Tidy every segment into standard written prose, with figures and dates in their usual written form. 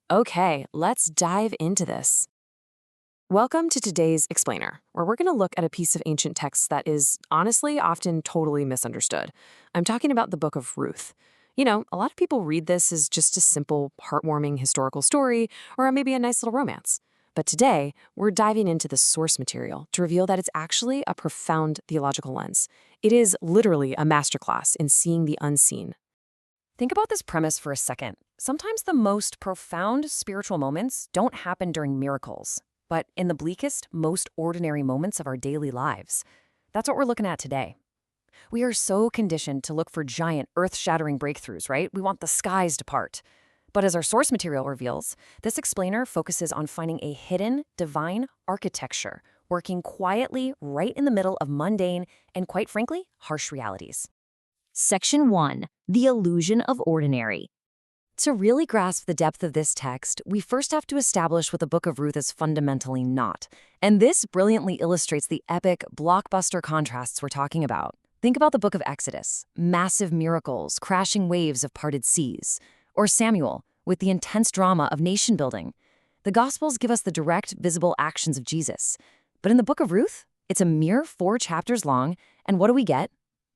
Okay, let's dive into this. Welcome to today's Explainer, where we're going to look at a piece of ancient text that is honestly often totally misunderstood. I'm talking about the Book of Ruth. A lot of people read this as just a simple, heartwarming historical story or maybe a nice little romance. But today, we're diving into the source material to reveal that it's actually a profound theological lens. It is literally a masterclass in seeing the unseen. Think about this premise for a second. Sometimes the most profound spiritual moments don't happen during miracles, but in the bleakest, most ordinary moments of our daily lives. That's what we're looking at today. We are so conditioned to look for giant, earth-shattering breakthroughs, right? We want the skies to part. But as our source material reveals, this explainer focuses on finding a hidden, divine architecture, working quietly right in the middle of mundane and, quite frankly, harsh realities. Section 1. The Illusion of Ordinary. To really grasp the depth of this text, we first have to establish what the Book of Ruth is fundamentally not. And this brilliantly illustrates the epic, blockbuster contrasts we're talking about. Think about the Book of Exodus, massive miracles, crashing waves of parted seas. Or Samuel, with the intense drama of nation building. The Gospels give us the direct, visible actions of Jesus. But in the Book of Ruth, it's a mere 4 chapters long, and what do we get?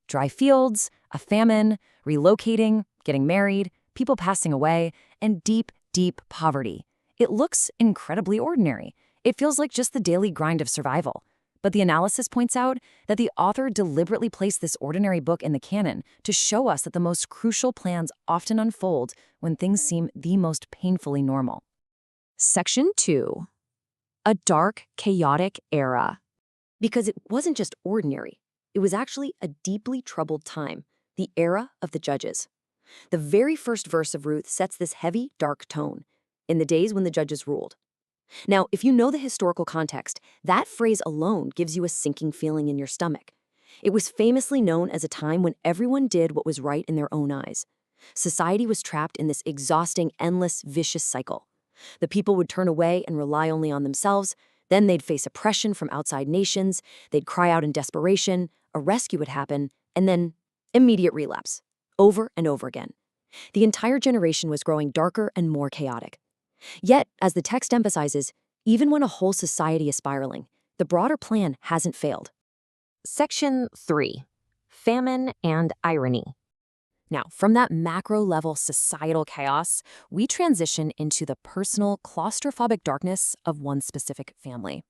Dry fields, a famine, relocating, getting married, people passing away, and deep, deep poverty. It looks incredibly ordinary. It feels like just the daily grind of survival. But the analysis points out that the author deliberately placed this ordinary book in the canon to show us that the most crucial plans often unfold when things seem the most painfully normal. Section 2. A dark, chaotic era. Because it wasn't just ordinary. It was actually a deeply troubled time, the era of the judges. The very first verse of Ruth sets this heavy, dark tone, in the days when the judges ruled. Now, if you know the historical context, that phrase alone gives you a sinking feeling in your stomach. It was famously known as a time when everyone did what was right in their own eyes. Society was trapped in this exhausting, endless, vicious cycle. The people would turn away and rely only on themselves. Then they'd face oppression from outside nations. They'd cry out in desperation. A rescue would happen, and then immediate relapse, over and over again. The entire generation was growing darker and more chaotic. Yet, as the text emphasizes, even when a whole society is spiraling, the broader plan hasn't failed. Section 3. Famine and irony. Now, from that macro-level societal chaos, we transition into the personal, claustrophobic darkness of one specific family.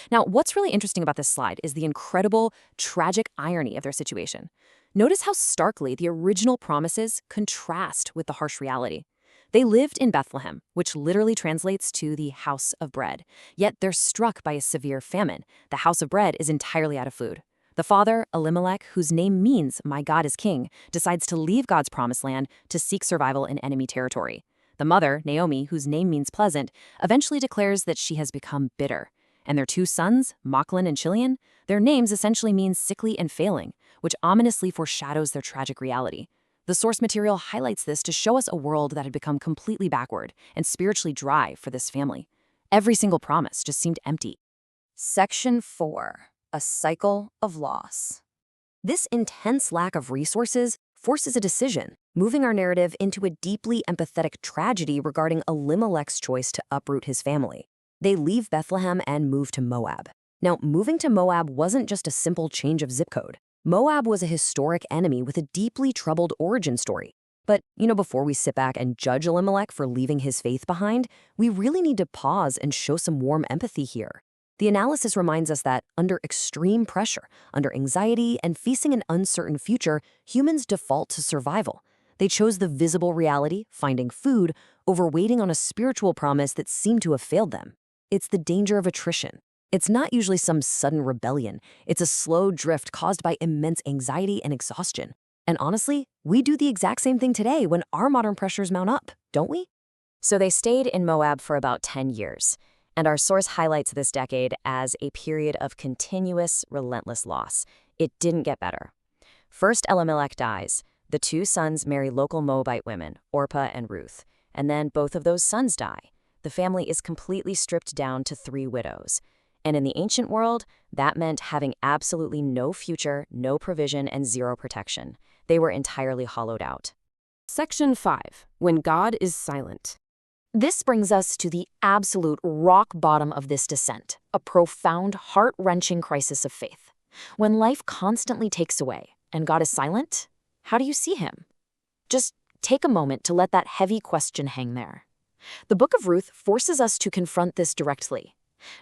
Now, what's really interesting about this slide is the incredible, tragic irony of their situation. Notice how starkly the original promises contrast with the harsh reality. They lived in Bethlehem, which literally translates to the house of bread. Yet they're struck by a severe famine. The house of bread is entirely out of food. The father, Elimelech, whose name means "my God is king," decides to leave God's promised land to seek survival in enemy territory. The mother, Naomi, whose name means pleasant, eventually declares that she has become bitter. And their 2 sons, Machlin and Chilion, their names essentially mean sickly and failing, which ominously foreshadows their tragic reality. The source material highlights this to show us a world that had become completely backward and spiritually dry for this family. Every single promise just seemed empty. Section 4. A cycle of loss. This intense lack of resources forces a decision, moving our narrative into a deeply empathetic tragedy regarding Elimelech's choice to uproot his family. They leave Bethlehem and move to Moab. Now, moving to Moab wasn't just a simple change of zip code. Moab was a historic enemy with a deeply troubled origin story. But, before we sit back and judge Elimelech for leaving his faith behind, we really need to pause and show some warm empathy here. The analysis reminds us that under extreme pressure, under anxiety, and facing an uncertain future, humans default to survival. They chose the visible reality, finding food, over waiting on a spiritual promise that seemed to have failed them. It's the danger of attrition. It's not usually some sudden rebellion. It's a slow drift caused by immense anxiety and exhaustion. And honestly, we do the exact same thing today when our modern pressures mount up, don't we? So they stayed in Moab for about 10 years. And our source highlights this decade as a period of continuous, relentless loss. It didn't get better. First, Elimelech dies. The 2 sons marry local Moabite women, Orpah and Ruth. And then both of those sons die. The family is completely stripped down to 3 widows. And in the ancient world, that meant having absolutely no future, no provision, and 0 protection. They were entirely hollowed out. Section 5. When God is silent. This brings us to the absolute rock bottom of this descent, a profound, heart-wrenching crisis of faith. When life constantly takes away and God is silent, how do you see him? Just take a moment to let that heavy question hang there. The Book of Ruth forces us to confront this directly.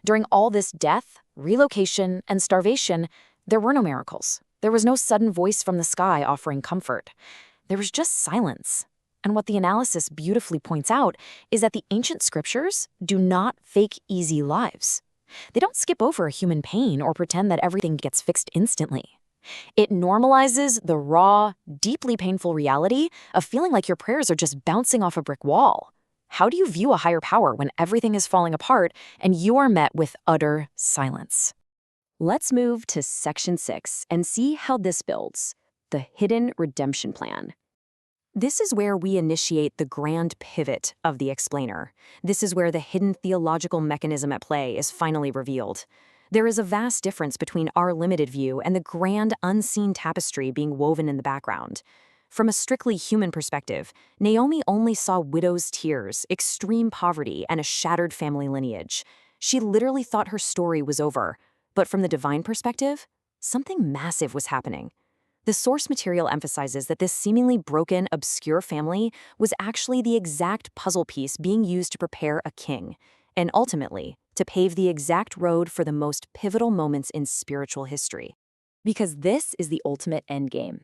During all this death, relocation, and starvation, there were no miracles. There was no sudden voice from the sky offering comfort. There was just silence. And what the analysis beautifully points out is that the ancient scriptures do not fake easy lives. They don't skip over human pain or pretend that everything gets fixed instantly. It normalizes the raw, deeply painful reality of feeling like your prayers are just bouncing off a brick wall. How do you view a higher power when everything is falling apart and you are met with utter silence? Let's move to section 6 and see how this builds. The hidden redemption plan. This is where we initiate the grand pivot of the explainer. This is where the hidden theological mechanism at play is finally revealed. There is a vast difference between our limited view and the grand unseen tapestry being woven in the background. From a strictly human perspective, Naomi only saw widow's tears, extreme poverty, and a shattered family lineage. She literally thought her story was over. But from the divine perspective, something massive was happening. The source material emphasizes that this seemingly broken, obscure family was actually the exact puzzle piece being used to prepare a king, and ultimately, to pave the exact road for the most pivotal moments in spiritual history. Because this is the ultimate endgame.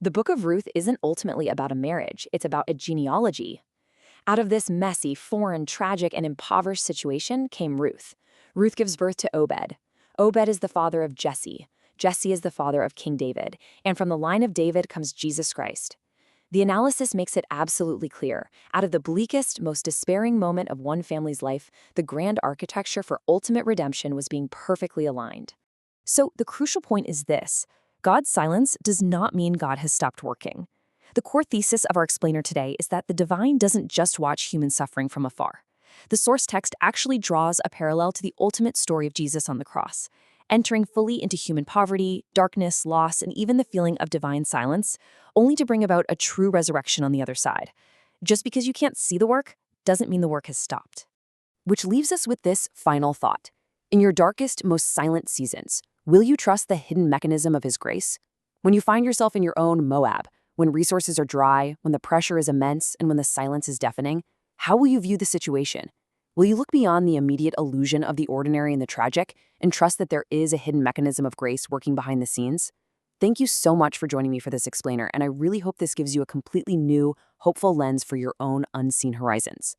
The Book of Ruth isn't ultimately about a marriage, it's about a genealogy. Out of this messy, foreign, tragic, and impoverished situation came Ruth. Ruth gives birth to Obed. Obed is the father of Jesse. Jesse is the father of King David, and from the line of David comes Jesus Christ. The analysis makes it absolutely clear. Out of the bleakest, most despairing moment of one family's life, the grand architecture for ultimate redemption was being perfectly aligned. So the crucial point is this: God's silence does not mean God has stopped working. The core thesis of our explainer today is that the divine doesn't just watch human suffering from afar. The source text actually draws a parallel to the ultimate story of Jesus on the cross, entering fully into human poverty, darkness, loss, and even the feeling of divine silence, only to bring about a true resurrection on the other side. Just because you can't see the work doesn't mean the work has stopped. Which leaves us with this final thought. In your darkest, most silent seasons, will you trust the hidden mechanism of His grace? When you find yourself in your own Moab, when resources are dry, when the pressure is immense, and when the silence is deafening, how will you view the situation? Will you look beyond the immediate illusion of the ordinary and the tragic and trust that there is a hidden mechanism of grace working behind the scenes? Thank you so much for joining me for this explainer, and I really hope this gives you a completely new, hopeful lens for your own unseen horizons.